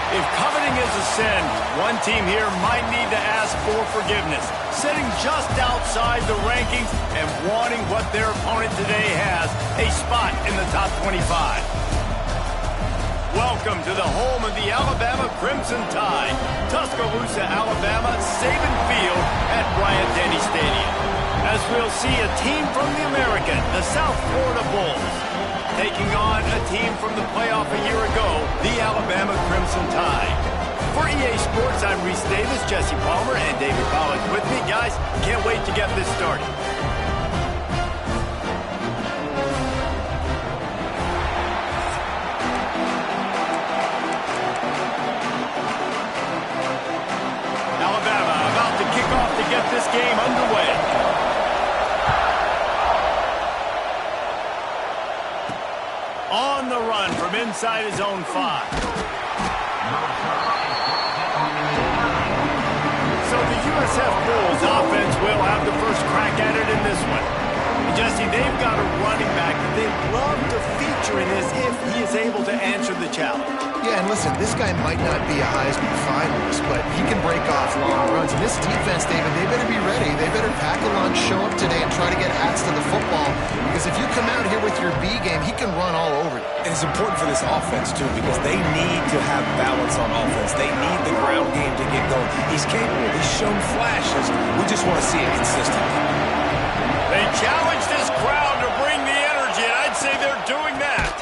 If coveting is a sin, one team here might need to ask for forgiveness, sitting just outside the rankings and wanting what their opponent today has, a spot in the top 25. Welcome to the home of the Alabama Crimson Tide, Tuscaloosa, Alabama, Saban Field at Bryant-Denny Stadium. As we'll see a team from the American, the South Florida Bulls, taking on a team from the playoff a year ago, the Alabama Crimson Tide. For EA Sports, I'm Reese Davis, Jesse Palmer, and David Pollack with me. Guys, can't wait to get this started. Alabama about to kick off to get this game underway. On the run from inside his own 5. So the USF Bulls offense will have the first crack at it in this one. Jesse, they've got a running back that they'd love to feature in this if he is able to answer the challenge. Yeah, and listen, this guy might not be a Heisman finalist, but he can break off long runs. And this defense, David, they better be ready. They better pack a lunch, show up today, and try to get hats to the football. Because if you come out here with your B game, he can run all over you. And it's important for this offense, too, because they need to have balance on offense. They need the ground game to get going. He's capable. He's shown flashes. We just want to see it consistently. They challenge this crowd to bring the energy, and I'd say they're doing that.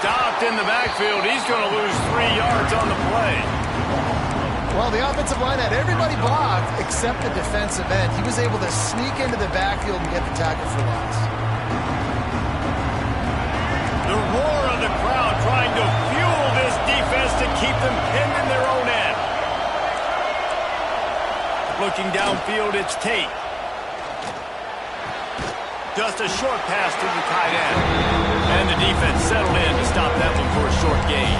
Stopped in the backfield. He's going to lose 3 yards on the play. Well, the offensive line had everybody blocked except the defensive end. He was able to sneak into the backfield and get the tackle for loss. The roar of the crowd trying to fuel this defense to keep them pinned in their own end. Looking downfield, it's Tate. Just a short pass to the tight end. And the defense settled in to stop that one for a short gain.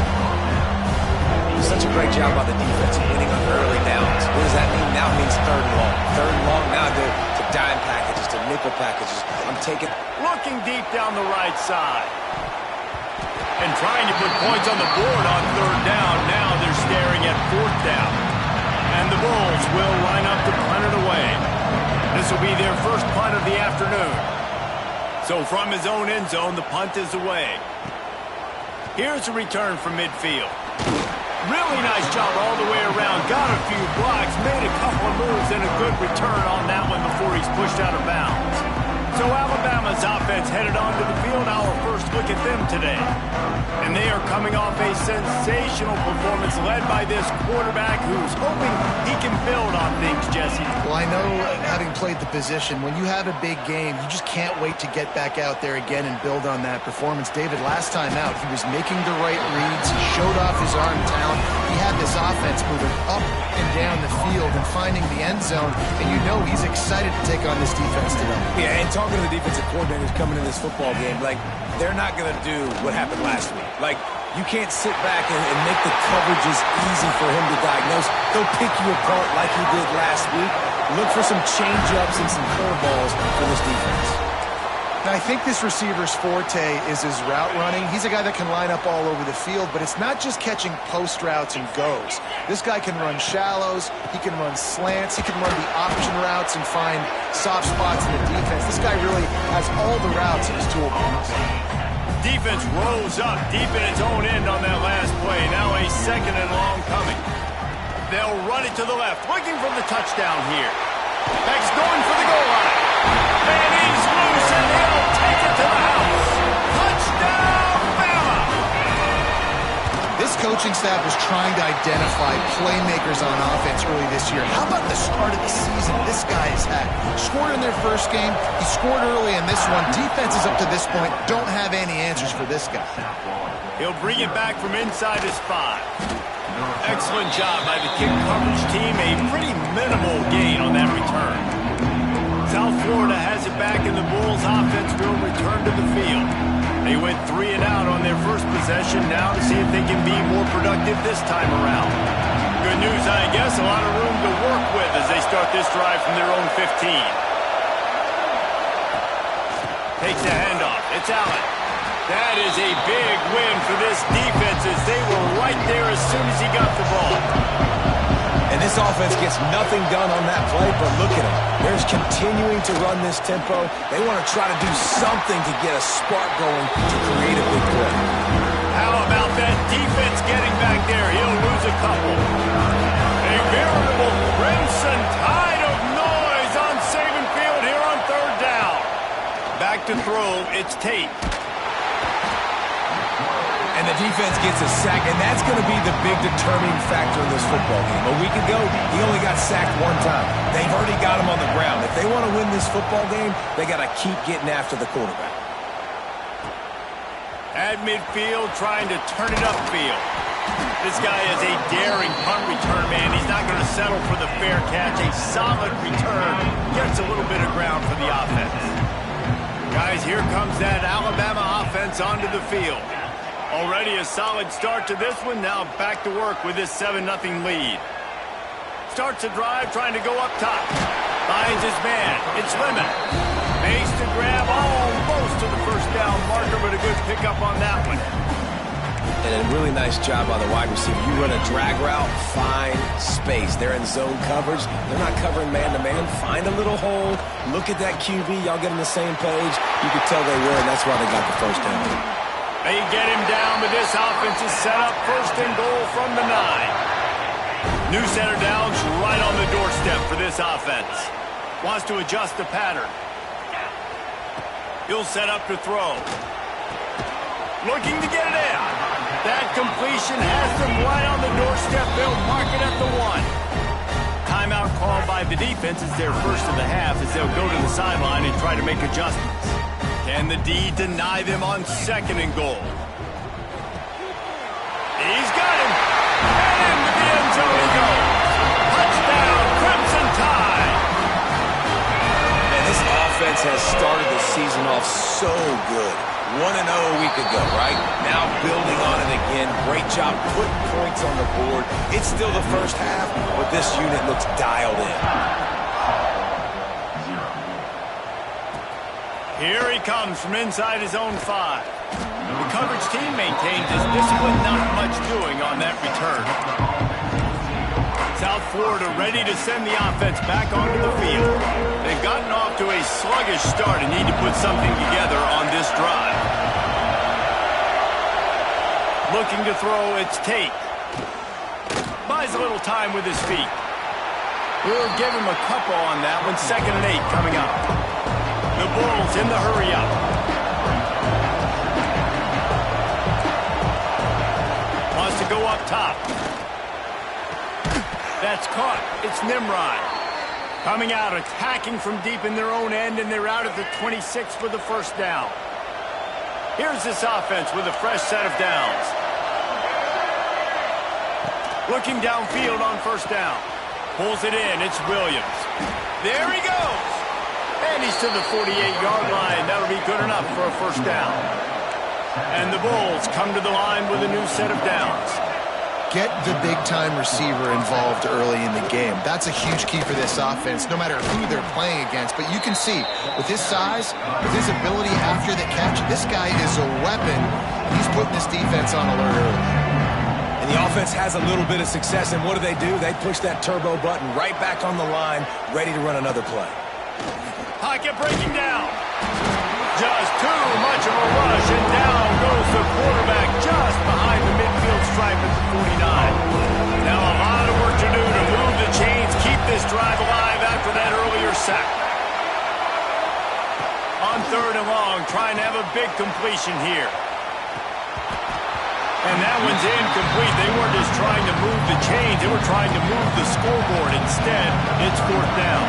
Such a great job by the defense winning on early downs. What does that mean? Now it means 3rd and long. 3rd and long now to dime packages, to nickel packages. I'm taking... Looking deep down the right side. And trying to put points on the board on 3rd down. Now they're staring at 4th down. And the Bulls will line up to punt it away. This will be their first punt of the afternoon. So from his own end zone, the punt is away. Here's a return from midfield. Really nice job all the way around. Got a few blocks, made a couple of moves, and a good return on that one before he's pushed out of bounds. So Alabama's offense headed onto the field. Our first look at them today. And they are coming off a sensational performance led by this quarterback who's hoping he can build on things, Jesse. Well, I know, having played the position, when you have a big game, you just can't wait to get back out there again and build on that performance. David, last time out, he was making the right reads. He showed off his arm talent. He had this offense moving up and down the field and finding the end zone. And you know he's excited to take on this defense today. Yeah, and talking to the defensive coordinators coming in this football game, like, they're not going to do what happened last week. Like, you can't sit back and make the coverages easy for him to diagnose. He'll pick you apart like he did last week. Look for some change-ups and some curveballs for this defense. Now, I think this receiver's forte is his route running. He's a guy that can line up all over the field, but it's not just catching post routes and goes. This guy can run shallows, he can run slants, he can run the option routes and find soft spots in the defense. This guy really has all the routes in his toolbox. Defense rose up deep in its own end on that last play. Now a 2nd and long coming. They'll run it to the left, looking for the touchdown here. Beck's going for the goal line. And he's loose, and he'll take it to the house. Touchdown, Bama! This coaching staff was trying to identify playmakers on offense early this year. How about the start of the season this guy has had? Scored in their first game. He scored early in this one. Defenses up to this point don't have any answers for this guy. He'll bring it back from inside his 5. Excellent job by the kick coverage team. A pretty minimal gain on that return. South Florida has it back, and the Bulls offense will return to the field. They went 3 and out on their first possession. Now to see if they can be more productive this time around. Good news, I guess. A lot of room to work with as they start this drive from their own 15. Takes the handoff. It's Allen. That is a big win for this defense as they were right there as soon as he got the ball. And this offense gets nothing done on that play, but look at them. They're continuing to run this tempo. They want to try to do something to get a spark going to create a big play. How about that defense getting back there? He'll lose a couple. A veritable crimson tide of noise on Saban Field here on third down. Back to throw, it's Tate. And the defense gets a sack, and that's going to be the big determining factor in this football game. A week ago, he only got sacked one time. They've already got him on the ground. If they want to win this football game, they got to keep getting after the quarterback. At midfield, trying to turn it upfield. This guy is a daring punt return man. He's not going to settle for the fair catch. A solid return gets a little bit of ground for the offense. Guys, here comes that Alabama offense onto the field. Already a solid start to this one. Now back to work with this 7-0 lead. Starts a drive trying to go up top. Finds his man. It's Lemon. Makes the grab almost to the first down marker, but a good pickup on that one. And a really nice job by the wide receiver. You run a drag route, find space. They're in zone coverage. They're not covering man-to-man. Find a little hole. Look at that QB. Y'all get on the same page. You can tell they were, and that's why they got the first down. They get him down, but this offense is set up first and goal from the 9. New center downs right on the doorstep for this offense. Wants to adjust the pattern. He'll set up to throw. Looking to get it in. That completion has them right on the doorstep. They'll mark it at the 1. Timeout called by the defense. It's their first of the half as they'll go to the sideline and try to make adjustments. Can the D deny them on second and goal? He's got him. And into the end zone he goes. Touchdown, Crimson Tide. Man, this offense has started the season off so good. 1-0 a week ago, right? Now building on it again. Great job putting points on the board. It's still the first half, but this unit looks dialed in. Here he comes from inside his own 5. The coverage team maintains his discipline, not much doing on that return. South Florida ready to send the offense back onto the field. They've gotten off to a sluggish start and need to put something together on this drive. Looking to throw, it's Tate. Buys a little time with his feet. We'll give him a couple on that one. 2nd and 8 coming up. The Bulls in the hurry-up. Wants to go up top. That's caught. It's Nimrod. Coming out, attacking from deep in their own end, and they're out at the 26 for the first down. Here's this offense with a fresh set of downs. Looking downfield on first down. Pulls it in. It's Williams. There he goes. And he's to the 48-yard line. That'll be good enough for a first down. And the Bulls come to the line with a new set of downs. Get the big-time receiver involved early in the game. That's a huge key for this offense, no matter who they're playing against. But you can see, with his size, with his ability after the catch, this guy is a weapon. He's putting this defense on alert early. And the offense has a little bit of success, and what do? They push that turbo button right back on the line, ready to run another play. Pocket breaking down. Just too much of a rush, and down goes the quarterback just behind the midfield stripe at the 49. Now a lot of work to do to move the chains, keep this drive alive after that earlier sack. On 3rd and long, trying to have a big completion here. And that one's incomplete. They weren't just trying to move the chains. They were trying to move the scoreboard. Instead, it's 4th down.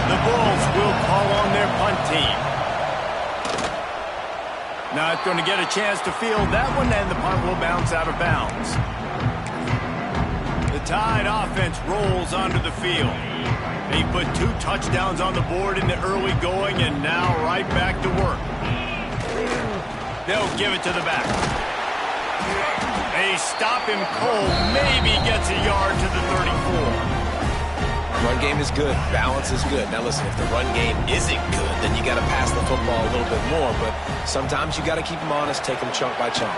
The Bulls will call on their punt team. Not going to get a chance to field that one, and the punt will bounce out of bounds. The Tide offense rolls onto the field. They put 2 touchdowns on the board in the early going, and now right back to work. They'll give it to the back. They stop him cold, maybe gets a yard to the 34. Run game is good. Balance is good. Now listen, if the run game isn't good, then you got to pass the football a little bit more. But sometimes you got to keep them honest, take them chunk by chunk.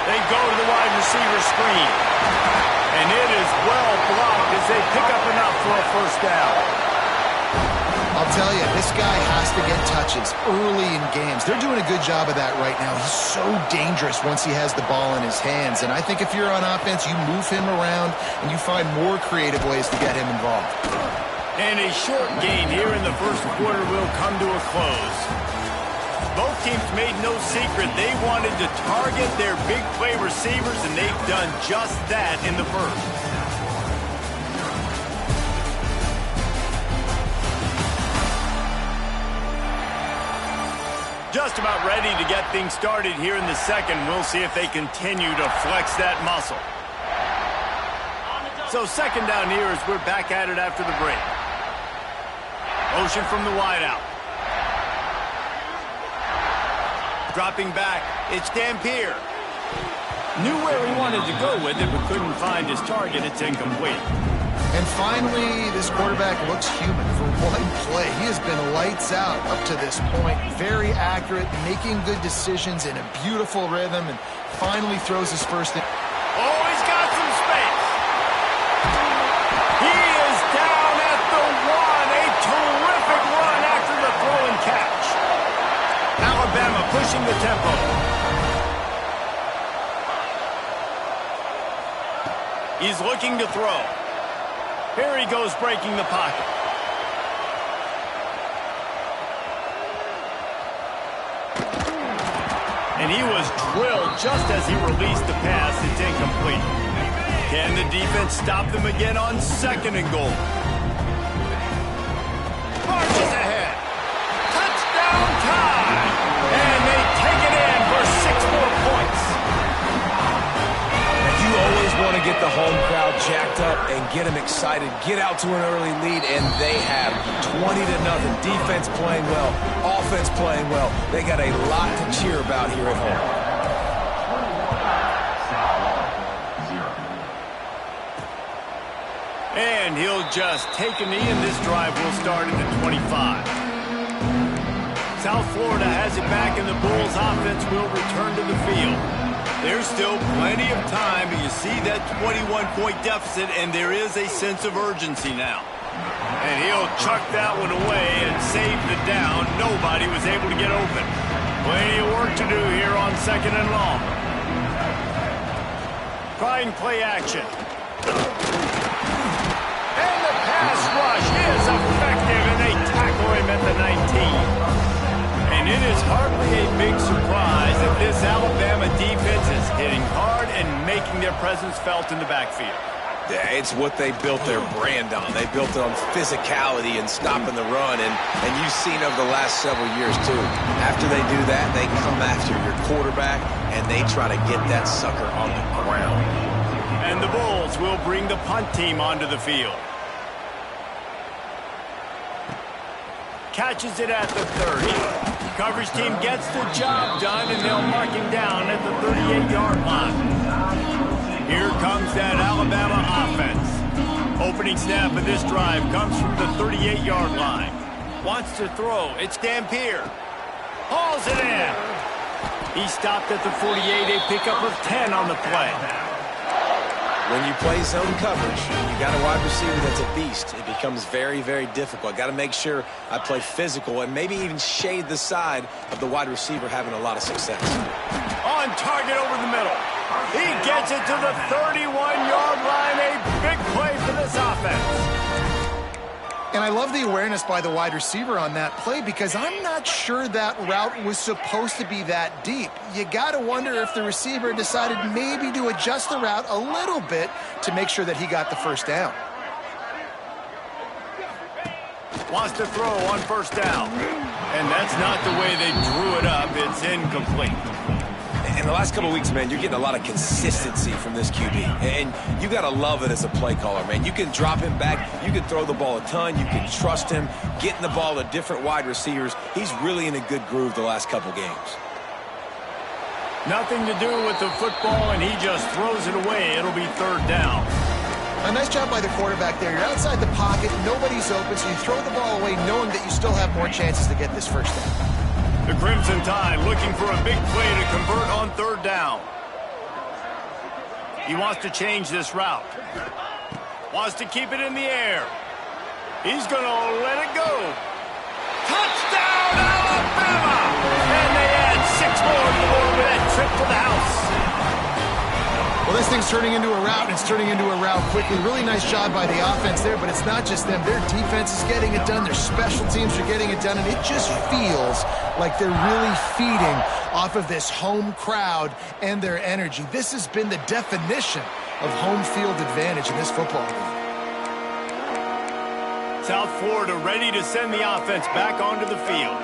They go to the wide receiver screen. And it is well blocked as they pick up enough for a first down. I'll tell you, this guy has to get touches early in games. They're doing a good job of that right now. He's so dangerous once he has the ball in his hands. And I think if you're on offense, you move him around and you find more creative ways to get him involved. And a short gain here in the first quarter will come to a close. Both teams made no secret they wanted to target their big play receivers, and they've done just that in the first. Just about ready to get things started here in the second. We'll see if they continue to flex that muscle. So second down here as we're back at it after the break. Motion from the wideout. Dropping back, it's Dampier. Knew where he wanted to go with it, but couldn't find his target. It's incomplete. And finally, this quarterback looks human for one play. He has been lights out up to this point. Very accurate, making good decisions in a beautiful rhythm, and finally throws his first. Oh, he's got some space. He is down at the one. A terrific run after the throw and catch. Alabama pushing the tempo. He's looking to throw. Here he goes breaking the pocket. And he was drilled just as he released the pass. It's incomplete. Can the defense stop them again on second and goal? Marches ahead. Touchdown time. And they take it in for 6 more points. You always want to get the home crowd jacked up and get them excited. Get out to an early lead, and they have 20-0. Defense playing well, offense playing well. They got a lot to cheer about here at home. And he'll just take a knee, and this drive will start at the 25. South Florida has it back, and the Bulls offense will return to the field. There's still plenty of time, but you see that 21-point deficit, and there is a sense of urgency now. And he'll chuck that one away and save the down. Nobody was able to get open. Plenty of work to do here on second and long. Trying play action. And the pass rush is effective, and they tackle him at the 19. And it is hardly a big surprise that this Alabama defense is hitting hard and making their presence felt in the backfield. Yeah, it's what they built their brand on. They built it on physicality and stopping the run, and you've seen over the last several years, too. After they do that, they come after your quarterback, and they try to get that sucker on the ground. And the Bulls will bring the punt team onto the field. Catches it at the 30. Coverage team gets the job done, and they'll mark him down at the 38-yard line. Here comes that Alabama offense. Opening snap of this drive comes from the 38-yard line. Wants to throw. It's Dampier. Hauls it in. He stopped at the 48, a pickup of 10 on the play. When you play zone coverage, you got a wide receiver that's a beast. It becomes very, very difficult. Got to make sure I play physical and maybe even shade the side of the wide receiver having a lot of success. On target over the middle. He gets it to the 31-yard line. A big play for this offense. And I love the awareness by the wide receiver on that play, because I'm not sure that route was supposed to be that deep. You got to wonder if the receiver decided maybe to adjust the route a little bit to make sure that he got the first down. Wants to throw on first down. And that's not the way they drew it up. It's incomplete. In the last couple of weeks, man, you're getting a lot of consistency from this QB. And you got to love it as a play caller, man. You can drop him back. You can throw the ball a ton. You can trust him, getting the ball to different wide receivers. He's really in a good groove the last couple games. Nothing to do with the football, and he just throws it away. It'll be third down. A nice job by the quarterback there. You're outside the pocket, nobody's open, so you throw the ball away knowing that you still have more chances to get this first down. The Crimson Tide looking for a big play to convert on third down. He wants to change this route. Wants to keep it in the air. He's going to let it go. Touchdown, Alabama! And they add 6 more to the board with that trip to the house. Well, this thing's turning into a route, and it's turning into a route quickly. Really nice job by the offense there, but it's not just them. Their defense is getting it done. Their special teams are getting it done, and it just feels like they're really feeding off of this home crowd and their energy. This has been the definition of home field advantage in this football game. South Florida ready to send the offense back onto the field.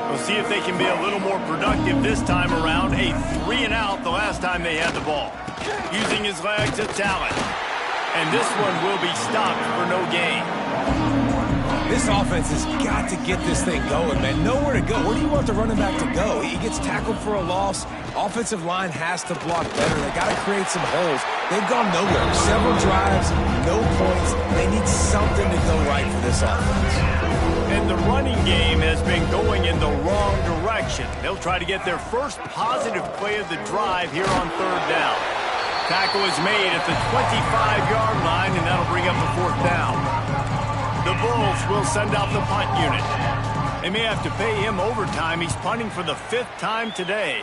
We'll see if they can be a little more productive this time around. A 3-and-out the last time they had the ball. Using his legs, a talent. And this one will be stopped for no gain. This offense has got to get this thing going, man. Nowhere to go. Where do you want the running back to go? He gets tackled for a loss. Offensive line has to block better. They got to create some holes. They've gone nowhere. Several drives, no points. They need something to go right for this offense. And the running game has been going in the wrong direction. They'll try to get their first positive play of the drive here on third down. Tackle is made at the 25-yard line, and that'll bring up the fourth down. The Bulls will send out the punt unit. They may have to pay him overtime. He's punting for the 5th time today.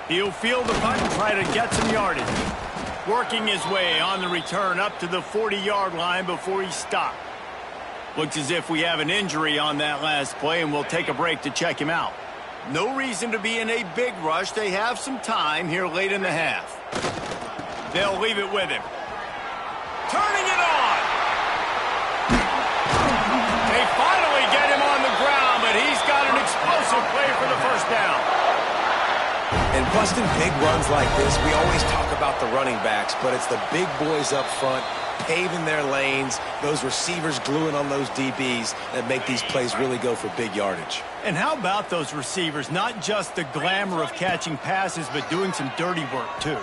He'll field the punt and try to get some yardage. Working his way on the return up to the 40-yard line before he's stopped. Looks as if we have an injury on that last play, and we'll take a break to check him out. No reason to be in a big rush. They have some time here late in the half. They'll leave it with him. Turning it on! They finally get him on the ground, but he's got an explosive play for the first down. And busting big runs like this, we always talk about the running backs, but it's the big boys up front, paving their lanes, those receivers gluing on those DBs that make these plays really go for big yardage. And how about those receivers? Not just the glamour of catching passes, but doing some dirty work, too.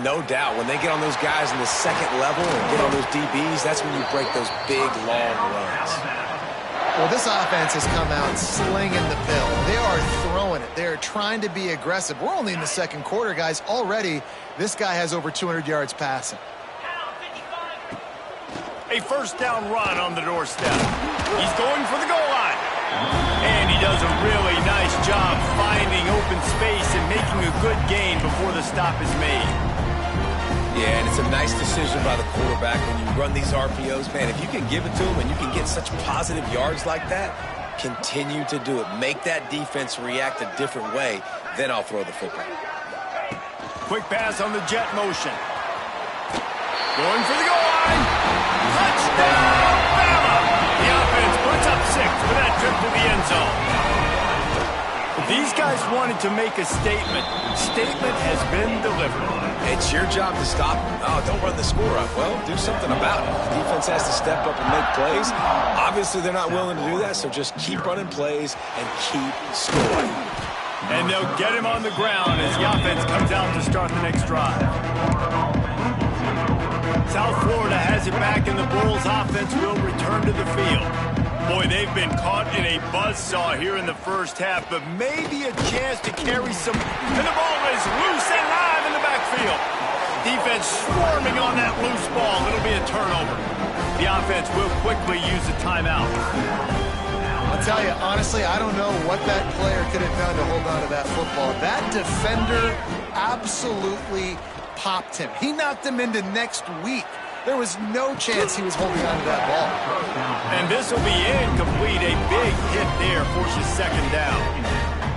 No doubt. When they get on those guys in the second level and get on those DBs, that's when you break those big, long runs. Well, this offense has come out slinging the pill. They are throwing it. They are trying to be aggressive. We're only in the second quarter, guys. Already, this guy has over 200 yards passing. A first down run on the doorstep. He's going for the goal line. And he does a really nice job finding open space and making a good gain before the stop is made. Yeah, and it's a nice decision by the quarterback when you run these RPOs. Man, if you can give it to him and you can get such positive yards like that, continue to do it. Make that defense react a different way, then I'll throw the football. Quick pass on the jet motion. Going for the goal line. Touchdown, Alabama! The offense puts up 6 for that trip to the end zone. These guys wanted to make a statement. Statement has been delivered. It's your job to stop them. Oh, don't run the score up. Well, do something about it. The defense has to step up and make plays. Obviously, they're not willing to do that, so just keep running plays and keep scoring. And they'll get him on the ground as the offense comes out to start the next drive. South Florida has it back, and the Bulls offense will return to the field. Boy, they've been caught in a buzzsaw here in the first half, but maybe a chance to carry some. And the ball is loose and live in the backfield. Defense swarming on that loose ball. It'll be a turnover. The offense will quickly use a timeout. I'll tell you, honestly, I don't know what that player could have done to hold on to that football. That defender absolutely popped him. He knocked him into next week. There was no chance he was holding on to that ball. And this will be incomplete. A big hit there forces second down.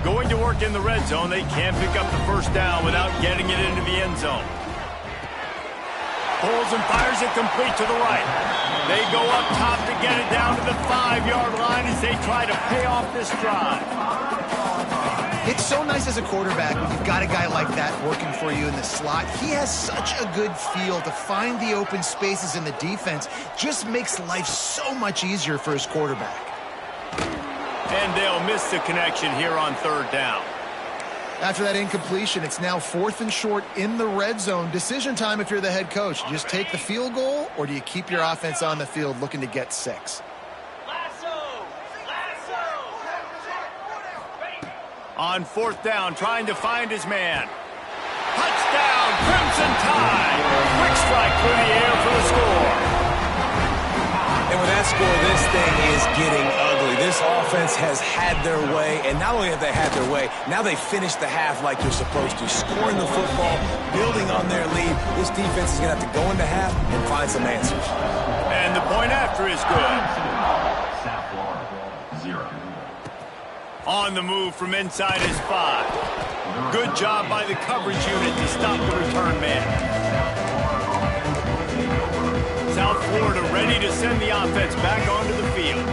Going to work in the red zone. They can't pick up the first down without getting it into the end zone. Pulls and fires it complete to the right. They go up top to get it down to the 5-yard line as they try to pay off this drive. It's so nice as a quarterback when you've got a guy like that working for you in the slot. He has such a good feel to find the open spaces in the defense. Just makes life so much easier for his quarterback. And they'll miss the connection here on third down. After that incompletion, it's now 4th and short in the red zone. Decision time if you're the head coach. Just take the field goal, or do you keep your offense on the field looking to get 6? On 4th down, trying to find his man. Touchdown, Crimson Tide. Quick strike through the air for the score. And with that score, this thing is getting ugly. This offense has had their way, and not only have they had their way, now they finished the half like you're supposed to, scoring the football, building on their lead. This defense is going to have to go into half and find some answers. And the point after is good. On the move from inside his 5. Good job by the coverage unit to stop the return man. South Florida ready to send the offense back onto the field.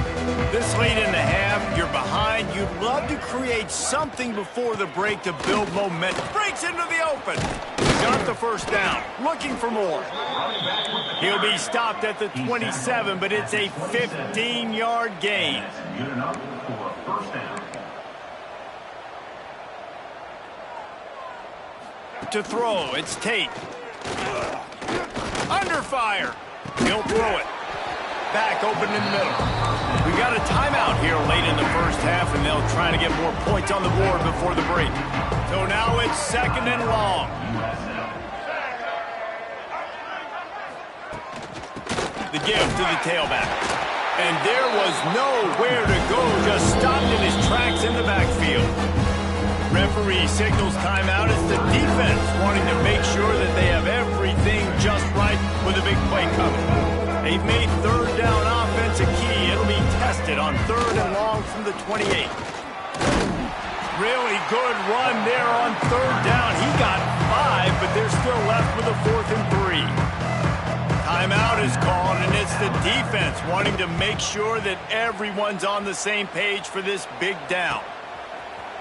This late in the half, you're behind. You'd love to create something before the break to build momentum. Breaks into the open. Got the first down. Looking for more. He'll be stopped at the 27, but it's a 15-yard gain. To throw, it's Tate. Under fire. He'll throw it. Back open in the middle. We got a timeout here late in the first half, and they'll try to get more points on the board before the break. So now it's 2nd and long. The give to the tailback. And there was nowhere to go, just stopped in his tracks in the backfield. Referee signals timeout as the defense wanting to make sure that they have everything just right with a big play coming. They've made 3rd down offense a key. It'll be tested on 3rd and long from the 28. Really good run there on 3rd down. He got 5, but they're still left with a 4th and 3. Timeout is called, and it's the defense wanting to make sure that everyone's on the same page for this big down.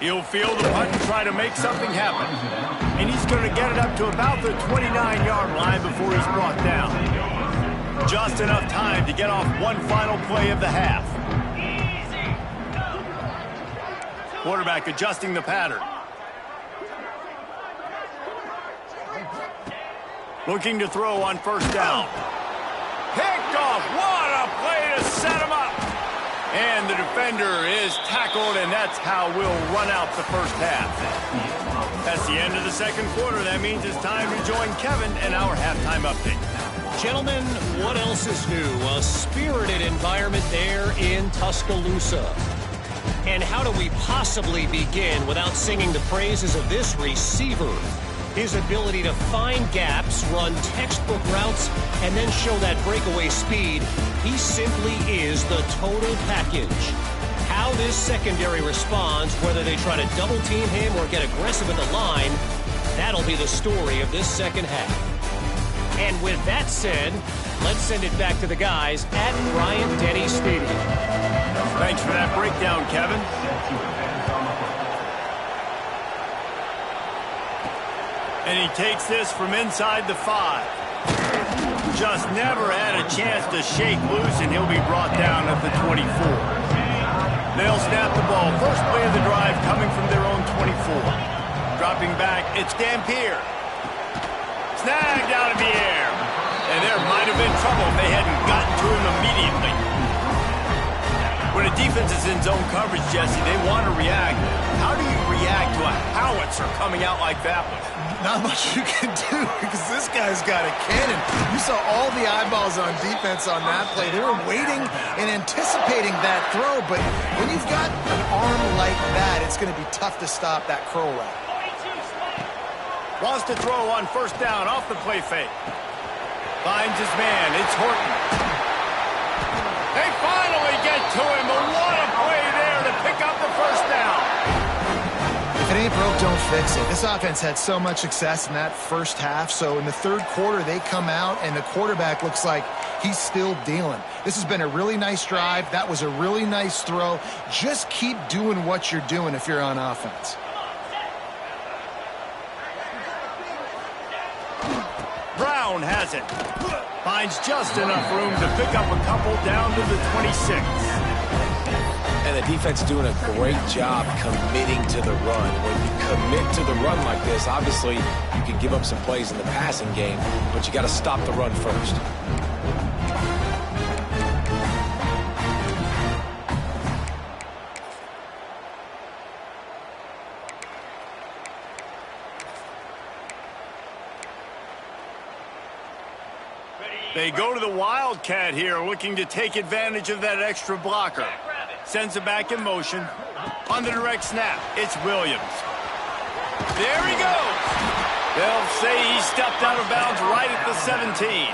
He'll field the punt and try to make something happen. And he's going to get it up to about the 29-yard line before he's brought down. Just enough time to get off one final play of the half. Quarterback adjusting the pattern. Looking to throw on 1st down. Picked off. What a play to set him up. And the defender is tackled, and that's how we'll run out the first half. That's the end of the 2nd quarter. That means it's time to join Kevin and our halftime update. Gentlemen, what else is new? A spirited environment there in Tuscaloosa. And how do we possibly begin without singing the praises of this receiver? His ability to find gaps, run textbook routes, and then show that breakaway speed. He simply is the total package. How this secondary responds, whether they try to double team him or get aggressive at the line, that'll be the story of this 2nd half. And with that said, let's send it back to the guys at Bryant-Denny Stadium. Thanks for that breakdown, Kevin. And he takes this from inside the 5. Just never had a chance to shake loose, and he'll be brought down at the 24. They'll snap the ball. First play of the drive coming from their own 24. Dropping back, it's Dampier. Snagged out of the air. And there might have been trouble if they hadn't gotten to him immediately. When a defense is in zone coverage, Jesse, they want to react. How do you react to a howitzer coming out like that one? Not much you can do because this guy's got a cannon. You saw all the eyeballs on defense on that play. They were waiting and anticipating that throw, but when you've got an arm like that, it's going to be tough to stop that curl route. Wants to throw on 1st down off the play fake. Finds his man. It's Horton. They finally get to him, but what a play there to pick up the 1st down. If it ain't broke, don't fix it. This offense had so much success in that first half, so in the 3rd quarter, they come out, and the quarterback looks like he's still dealing. This has been a really nice drive. That was a really nice throw. Just keep doing what you're doing if you're on offense. Brown has it. Finds just enough room to pick up a couple down to the 26. And the defense doing a great job committing to the run. When you commit to the run like this, obviously you can give up some plays in the passing game, but you got to stop the run first. They go to the Wildcat here, looking to take advantage of that extra blocker. Sends it back in motion. On the direct snap, it's Williams. There he goes. They'll say he stepped out of bounds right at the 17.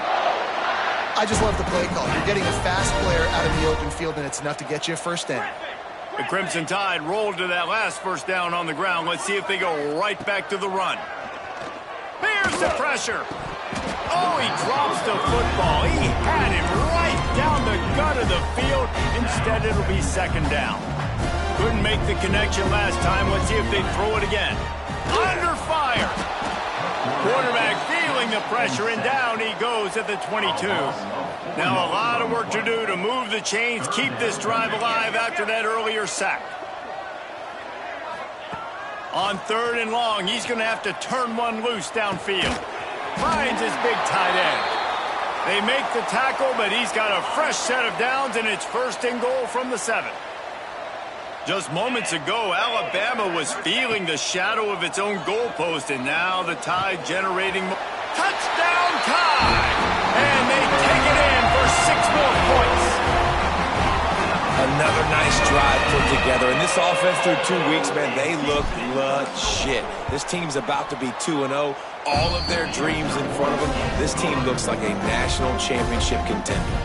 I just love the play call. You're getting a fast player out of the open field, and it's enough to get you a first down. The Crimson Tide rolled to that last first down on the ground. Let's see if they go right back to the run. Here's the pressure. Oh, he drops the football. He had him right down the gut of the field. Instead, it'll be second down. Couldn't make the connection last time. Let's see if they throw it again. Under fire. Quarterback feeling the pressure, and down he goes at the 22. Now a lot of work to do to move the chains, keep this drive alive after that earlier sack. On 3rd and long, he's going to have to turn one loose downfield. Finds his big tight end. They make the tackle, but he's got a fresh set of downs, and it's 1st and goal from the 7. Just moments ago, Alabama was feeling the shadow of its own goalpost, and now the Tide generating touchdown Tide! And they take it in for 6 more points. Another nice drive put together. And this offense through 2 weeks, man, they look legit. This team's about to be 2-0. All of their dreams in front of them. This team looks like a national championship contender.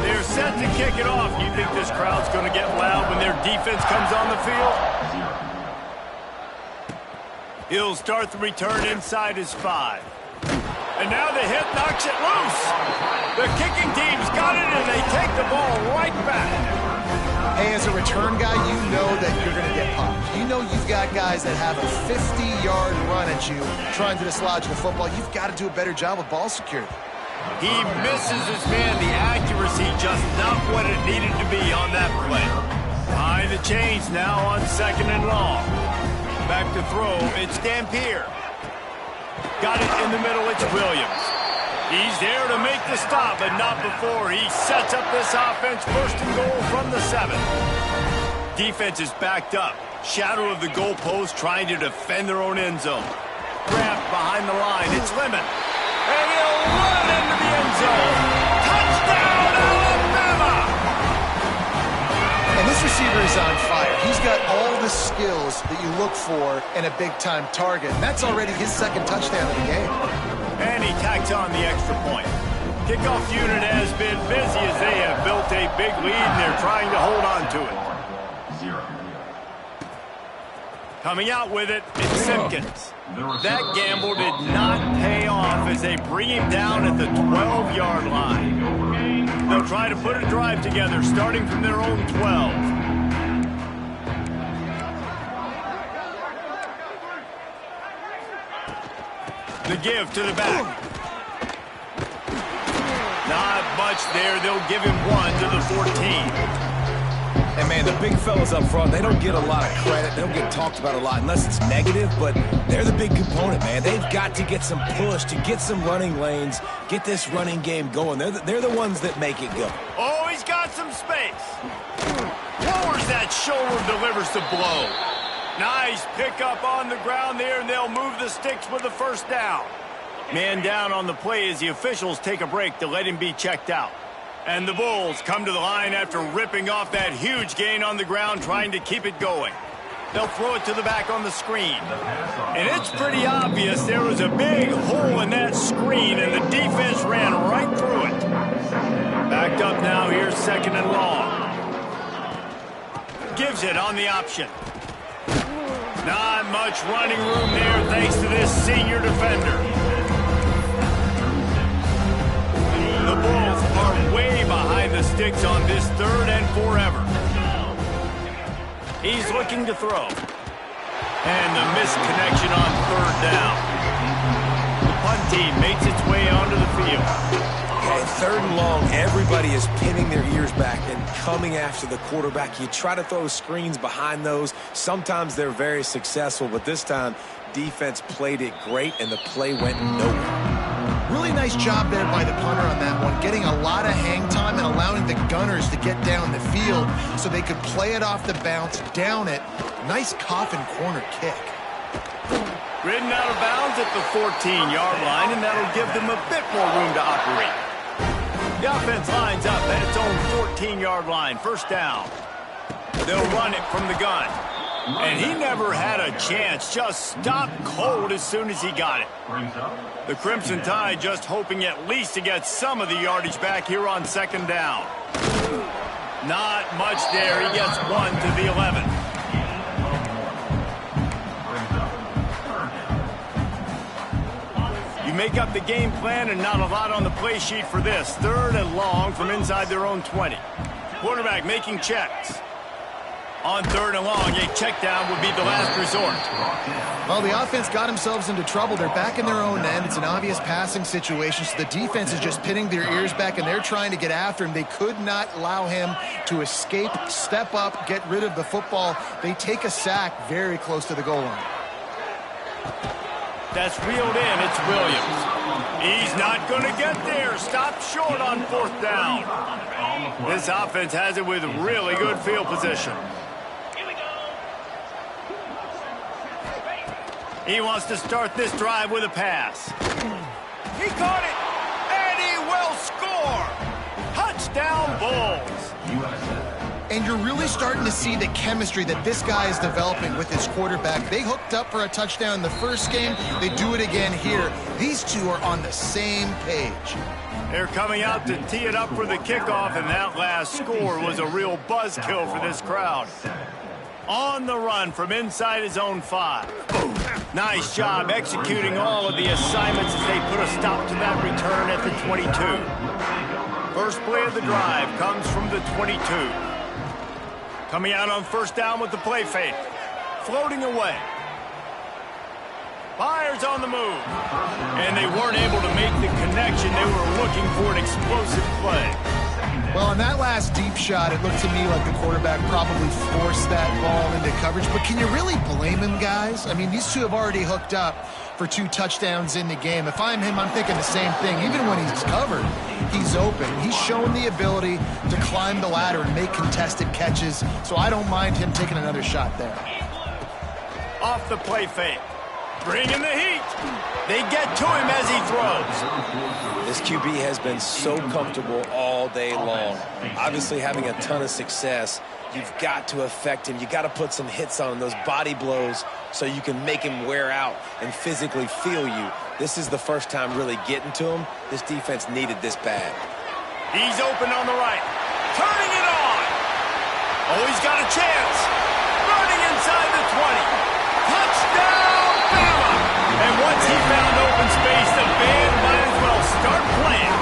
They're set to kick it off. You think this crowd's going to get loud when their defense comes on the field? He'll start the return inside his 5. And now the hit knocks it loose. The kicking team's got it, and they take the ball right back. Hey, as a return guy, you know that you're going to get popped. You know you've got guys that have a 50-yard run at you trying to dislodge the football. You've got to do a better job of ball security. He misses his man. The accuracy just not what it needed to be on that play. Behind the chains now on 2nd and long. Back to throw. It's Dampier. Got it in the middle. It's Williams. He's there to make the stop, but not before. He sets up this offense. 1st and goal from the 7. Defense is backed up. Shadow of the goalpost trying to defend their own end zone. Grabbed behind the line. It's Lemon. And he'll run into the end zone. Touchdown, Alabama! And this receiver is on fire. He's got all the skills that you look for in a big-time target. And that's already his 2nd touchdown of the game. And he tacks on the extra point. Kickoff unit has been busy as they have built a big lead, and they're trying to hold on to it. Coming out with it, it's Simpkins. That gamble did not pay off as they bring him down at the 12-yard line. They'll try to put a drive together, starting from their own 12. The give to the back. Not much there. They'll give him 1 to the 14. And, man, the big fellas up front, they don't get a lot of credit. They don't get talked about a lot unless it's negative, but they're the big component, man. They've got to get some push, to get some running lanes, get this running game going. They're the ones that make it go. Oh, he's got some space. Lowers that shoulder, delivers the blow. Nice pickup on the ground there, and they'll move the sticks with the 1st down. Man down on the play as the officials take a break to let him be checked out. And the Bulls come to the line after ripping off that huge gain on the ground, trying to keep it going. They'll throw it to the back on the screen. And it's pretty obvious there was a big hole in that screen, and the defense ran right through it. Backed up now, here's 2nd and long. Gives it on the option. Not much running room there thanks to this senior defender. The Bulls are way behind the sticks on this 3rd and forever. He's looking to throw. And the missed connection on 3rd down. The punt team makes its way onto the field. Okay, 3rd and long, everybody is pinning their ears back and coming after the quarterback. You try to throw screens behind those. Sometimes they're very successful, but this time, defense played it great, and the play went nowhere. Really nice job there by the punter on that one, getting a lot of hang time and allowing the Gunners to get down the field so they could play it off the bounce, down it. Nice coffin corner kick. Ridden out of bounds at the 14-yard line, and that'll give them a bit more room to operate. The offense lines up at its own 14-yard line. First down. They'll run it from the gun. And he never had a chance. Just stopped cold as soon as he got it. The Crimson Tide just hoping at least to get some of the yardage back here on second down. Not much there. He gets 1 to the 11. Make up the game plan and not a lot on the play sheet for this. 3rd and long from inside their own 20. Quarterback making checks. On 3rd and long, a check down would be the last resort. Well, the offense got themselves into trouble. They're back in their own end. It's an obvious passing situation, so the defense is just pinning their ears back, and they're trying to get after him. They could not allow him to escape, step up, get rid of the football. They take a sack very close to the goal line. That's reeled in. It's Williams. He's not going to get there. Stopped short on 4th down. This offense has it with really good field position. He wants to start this drive with a pass. He caught it, and he will score. Touchdown, Bulls. And you're really starting to see the chemistry that this guy is developing with his quarterback. They hooked up for a touchdown in the first game. They do it again here. These two are on the same page. They're coming out to tee it up for the kickoff, and that last score was a real buzzkill for this crowd. On the run from inside his own 5. Nice job executing all of the assignments as they put a stop to that return at the 22. First play of the drive comes from the 22. Coming out on 1st down with the play fake. Floating away. Fires on the move. And they weren't able to make the connection. They were looking for an explosive play. Well, on that last deep shot, it looked to me like the quarterback probably forced that ball into coverage. But can you really blame him, guys? I mean, these two have already hooked up for 2 touchdowns in the game. If I'm him, I'm thinking the same thing. Even when he's covered, he's open. He's shown the ability to climb the ladder and make contested catches. So I don't mind him taking another shot there. Off the play fake. Bringing the heat. They get to him as he throws. This QB has been so comfortable all day long. Obviously having a ton of success. You've got to affect him. You got to put some hits on him, those body blows, so you can make him wear out and physically feel you. This is the first time really getting to him. This defense needed this bad. He's open on the right. Turning it on. Oh, he's got a chance. Running inside the 20. Touchdown, Bama! And once he found open space, the band might as well start playing.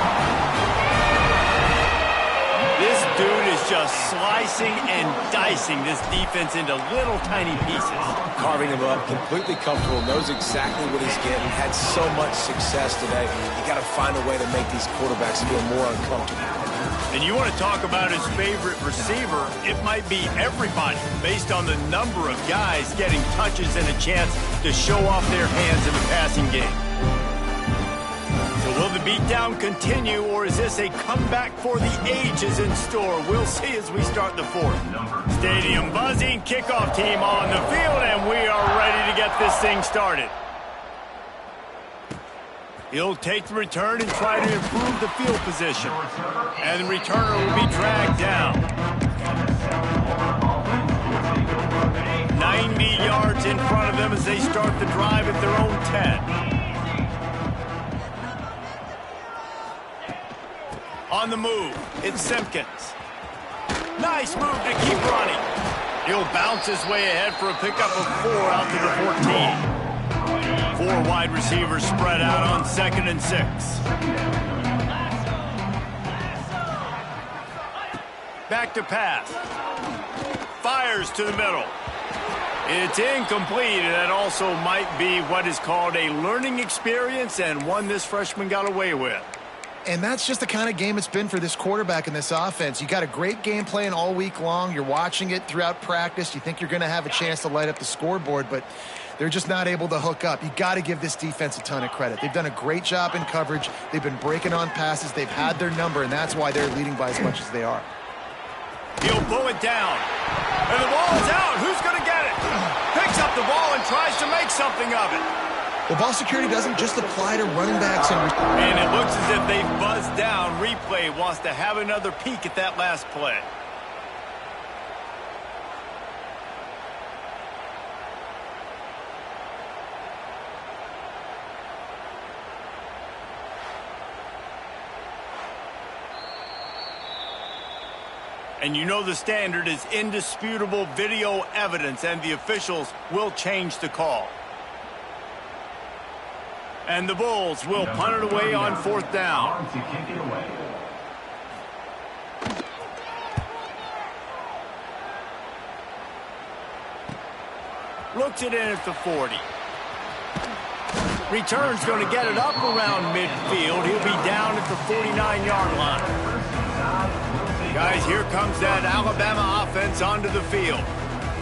This dude is just slicing and dicing this defense into little tiny pieces. Carving him up, completely comfortable, knows exactly what he's getting, had so much success today. You got to find a way to make these quarterbacks feel more uncomfortable. And you want to talk about his favorite receiver, it might be everybody, based on the number of guys getting touches and a chance to show off their hands in the passing game. So will the beatdown continue, or is this a comeback for the ages in store? We'll see as we start the 4th. Stadium buzzing, kickoff team on the field, and we are ready to get this thing started. He'll take the return and try to improve the field position. And the returner will be dragged down. 90 yards in front of them as they start the drive at their own 10. On the move, it's Simpkins. Nice move to keep running. He'll bounce his way ahead for a pickup of 4 out to the 14. 4 wide receivers spread out on 2nd and 6. Back to pass. Fires to the middle. It's incomplete, and that also might be what is called a learning experience, and one this freshman got away with. And that's just the kind of game it's been for this quarterback in this offense. You got a great game plan all week long. You're watching it throughout practice. You think you're going to have a chance to light up the scoreboard, but they're just not able to hook up. You got to give this defense a ton of credit. They've done a great job in coverage. They've been breaking on passes. They've had their number, and that's why they're leading by as much as they are. He'll pull it down. And the ball is out. Who's going to get it? Picks up the ball and tries to make something of it. Well, ball security doesn't just apply to running backs. And it looks as if they've buzzed down. Replay wants to have another peek at that last play. And you know the standard is indisputable video evidence, and the officials will change the call. And the Bulls will punt it away on 4th down. Looks it in at the 40. Return's going to get it up around midfield. He'll be down at the 49-yard line. Guys, here comes that Alabama offense onto the field.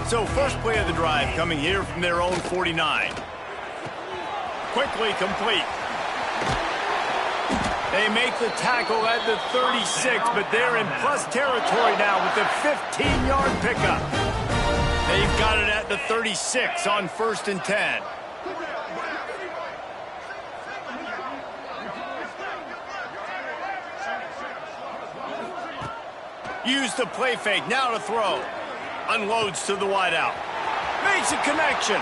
So first play of the drive coming here from their own 49. Quickly complete. They make the tackle at the 36, but they're in plus territory now with the 15-yard pickup. They've got it at the 36 on 1st and 10. Use the play fake, now to throw. Unloads to the wideout. Makes a connection.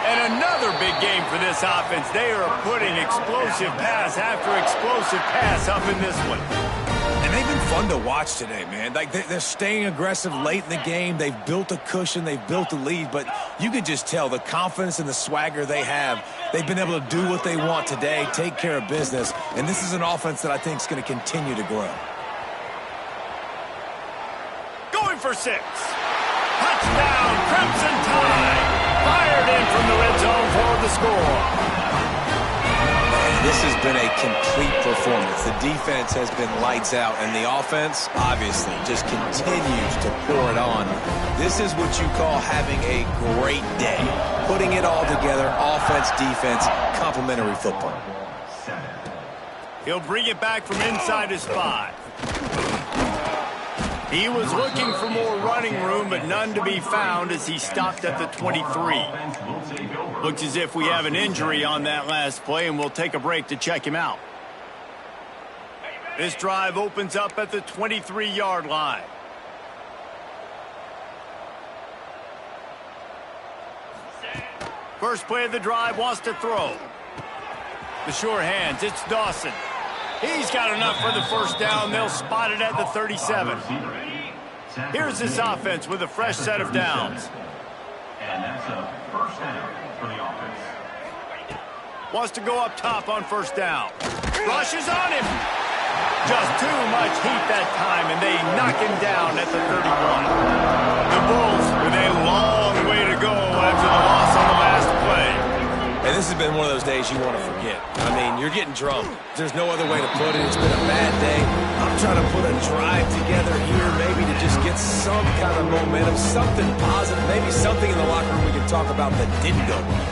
And another big game for this offense. They are putting explosive pass after explosive pass up in this one. And they've been fun to watch today, man. Like, they're staying aggressive late in the game. They've built a cushion. They've built a lead. But you can just tell the confidence and the swagger they have. They've been able to do what they want today, take care of business. And this is an offense that I think is going to continue to grow. For 6. Touchdown, Crimson Tide. Fired in from the red zone for the score. Man, this has been a complete performance. The defense has been lights out, and the offense, obviously, just continues to pour it on. This is what you call having a great day. Putting it all together, offense, defense, complementary football. He'll bring it back from inside his 5. He was looking for more running room, but none to be found as he stopped at the 23. Looks as if we have an injury on that last play, and we'll take a break to check him out. This drive opens up at the 23-yard line. First play of the drive wants to throw. The sure hands, it's Dawson. He's got enough for the first down. They'll spot it at the 37. Here's this offense with a fresh set of downs. And that's a first down for the offense. Wants to go up top on first down. Rushes on him. Just too much heat that time, and they knock him down at the 31. The Bulls with a long way to go after the loss on the last play. And this has been one of those days you want to forget. I mean, you're getting drunk. There's no other way to put it. It's been a bad day. I'm trying to put a drive together here, maybe to just get some kind of momentum, something positive, maybe something in the locker room we can talk about that didn't go well.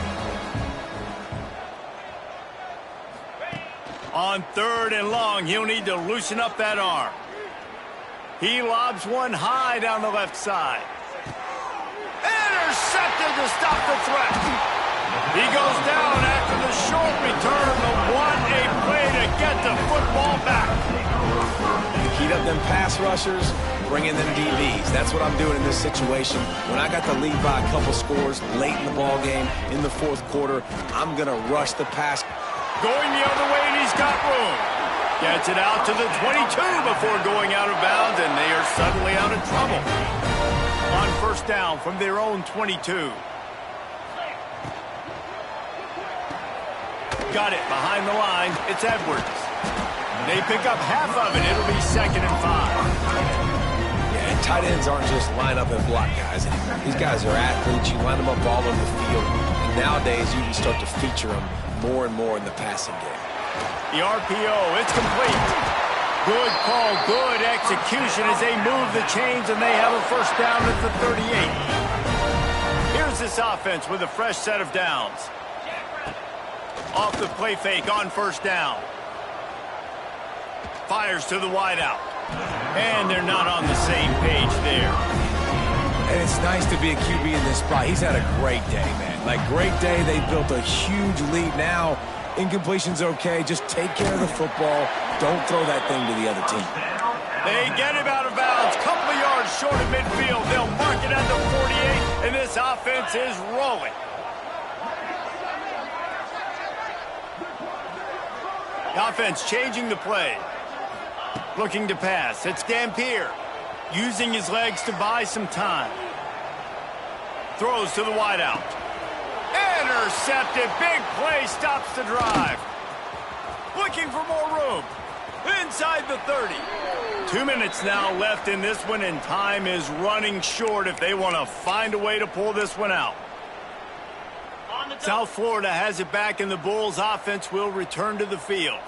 On 3rd and long, he'll need to loosen up that arm. He lobs one high down the left side. Intercepted to stop the threat. He goes down after the short return, but what a play to get the football back. Heat up them pass rushers, bring in them DBs. That's what I'm doing in this situation. When I got the lead by a couple scores late in the ball game, in the 4th quarter, I'm going to rush the pass. Going the other way, and he's got room. Gets it out to the 22 before going out of bounds, and they are suddenly out of trouble. On first down from their own 22. Got it behind the line. It's Edwards. They pick up half of it. It'll be 2nd and 5. Yeah, and tight ends aren't just line up and block guys anymore. These guys are athletes. You line them up all over the field. And nowadays, you can start to feature them more and more in the passing game. The RPO, it's complete. Good call, good execution as they move the chains, and they have a first down at the 38. Here's this offense with a fresh set of downs. Off the play fake on first down. Fires to the wideout. And they're not on the same page there. And it's nice to be a QB in this spot. He's had a great day, man. Like, great day. They built a huge lead. Now, incompletion's okay. Just take care of the football. Don't throw that thing to the other team. They get him out of bounds. Couple of yards short of midfield. They'll mark it at the 48, and this offense is rolling. The offense changing the play. Looking to pass. It's Dampier. Using his legs to buy some time. Throws to the wideout. Intercepted. Big play stops the drive. Looking for more room. Inside the 30. 2 minutes now left in this one, and time is running short if they want to find a way to pull this one out. South Florida has it back, and the Bulls offense will return to the field.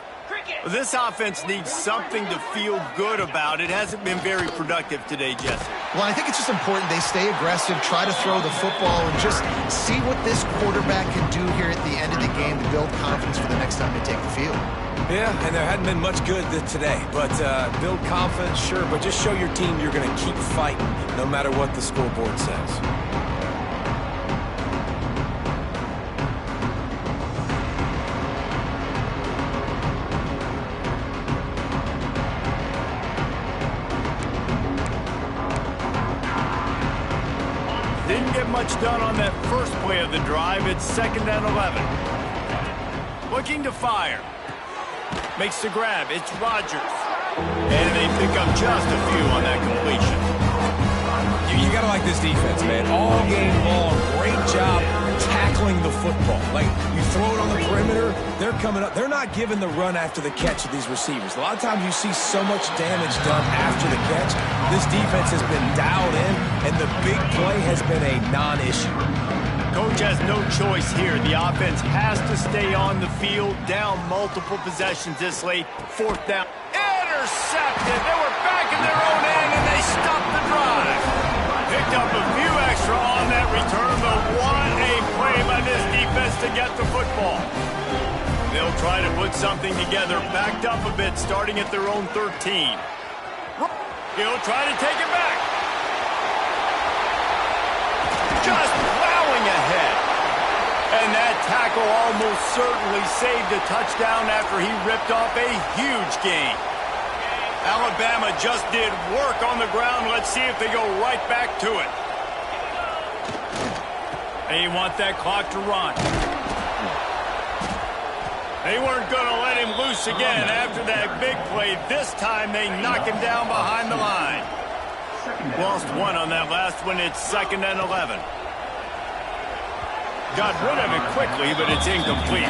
This offense needs something to feel good about. It hasn't been very productive today, Jesse. Well, I think it's just important they stay aggressive, try to throw the football, and just see what this quarterback can do here at the end of the game to build confidence for the next time they take the field. Yeah, and there hadn't been much good today. But build confidence, sure, but just show your team you're going to keep fighting no matter what the scoreboard says. Didn't get much done on that first play of the drive. It's 2nd and 11. Looking to fire. Makes the grab. It's Rodgers. And they pick up just a few on that completion. You got to like this defense, man. All game long, great job tackling the football. Like, you throw it on the perimeter, they're coming up. They're not giving the run after the catch of these receivers. A lot of times you see so much damage done after the catch. This defense has been dialed in, and the big play has been a non-issue. Coach has no choice here. The offense has to stay on the field, down multiple possessions this late. 4th down. Intercepted. They were back in their own end, and they stopped the drive. Picked up a few extra on that return, but what a play by this defense to get the football. They'll try to put something together, backed up a bit, starting at their own 13. He'll try to take it back. Just plowing ahead. And that tackle almost certainly saved a touchdown after he ripped off a huge gain. Alabama just did work on the ground. Let's see if they go right back to it. They want that clock to run. They weren't going to let him loose again after that big play. This time they knock him down behind the line. Lost one on that last one. It's 2nd and 11. Got rid of it quickly, but it's incomplete.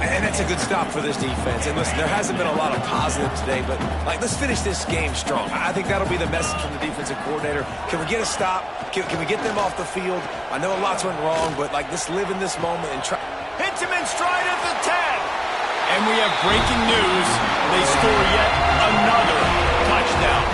And that's a good stop for this defense. And listen, there hasn't been a lot of positive today, but let's finish this game strong. I think that'll be the message from the defensive coordinator. Can we get a stop? Can we get them off the field? I know a lot's went wrong, but let's live in this moment and try. Hits him in stride at the 10. And we have breaking news. They score yet another touchdown.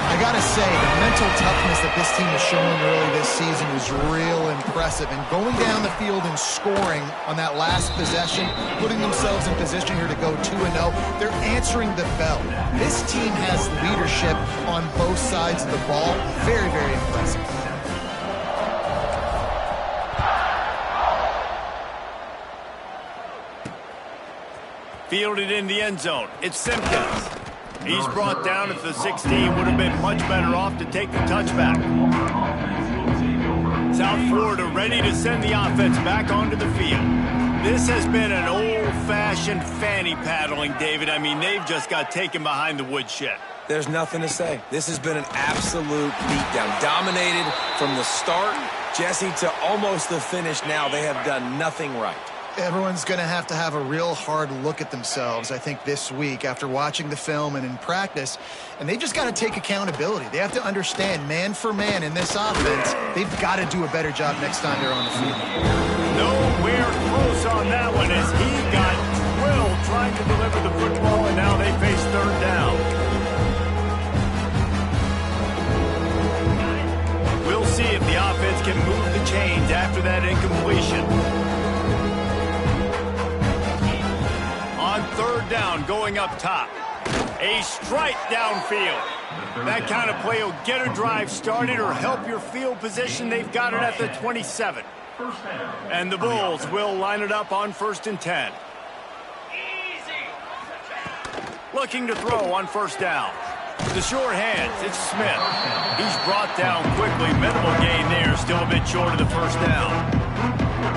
I gotta say, the mental toughness that this team is showing early this season is real impressive. And going down the field and scoring on that last possession, putting themselves in position here to go 2-0, they're answering the bell. This team has leadership on both sides of the ball. Very, very impressive. Fielded in the end zone. It's Simpkins. He's brought down at the 16. Would have been much better off to take the touchback. South Florida ready to send the offense back onto the field. This has been an old-fashioned fanny paddling, David. I mean, they've just got taken behind the woodshed. There's nothing to say. This has been an absolute beatdown. Dominated from the start, Jesse, to almost the finish now. They have done nothing right. Everyone's going to have a real hard look at themselves, I think, this week after watching the film and in practice. And they've just got to take accountability. They have to understand, man for man in this offense, they've got to do a better job next time they're on the field. Nowhere close on that one as he got drilled trying to deliver the football, and now they face third down. We'll see if the offense can move the chains after that incompletion. On third down, going up top. A strike downfield. That kind of play will get a drive started or help your field position. They've got it at the 27. And the Bulls will line it up on 1st and 10. Looking to throw on 1st down. The short hands, it's Smith. He's brought down quickly. Minimal gain there, still a bit short of the 1st down.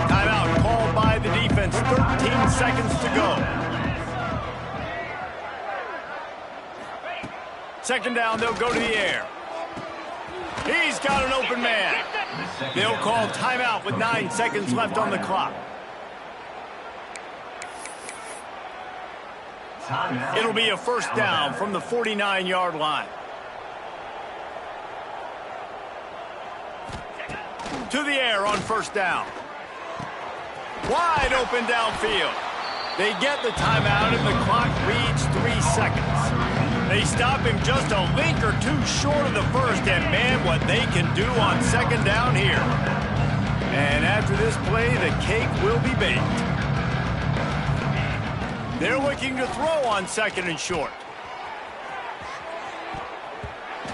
Timeout called by the defense, 13 seconds to go. 2nd down, they'll go to the air. He's got an open man. They'll call timeout with 9 seconds left on the clock. It'll be a 1st down from the 49-yard line. To the air on 1st down. Wide open downfield. They get the timeout and the clock reads 3 seconds. They stop him just a link or two short of the 1st, and man, what they can do on 2nd down here. And after this play, the cake will be baked. They're looking to throw on 2nd and short.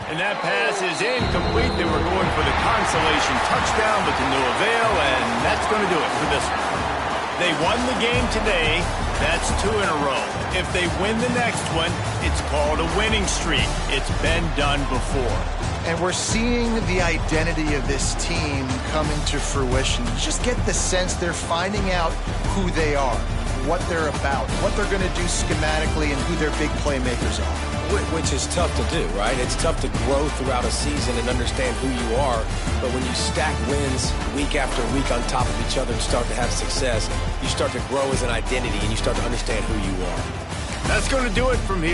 And that pass is incomplete. They were going for the consolation touchdown, but to no avail, and that's going to do it for this one. They won the game today. That's 2 in a row. If they win the next one, it's called a winning streak. It's been done before. And we're seeing the identity of this team coming to fruition. You just get the sense they're finding out who they are, what they're about, what they're going to do schematically, and who their big playmakers are. Which is tough to do, right? It's tough to grow throughout a season and understand who you are. But when you stack wins week after week on top of each other and start to have success, you start to grow as an identity and you start to understand who you are. That's going to do it from here.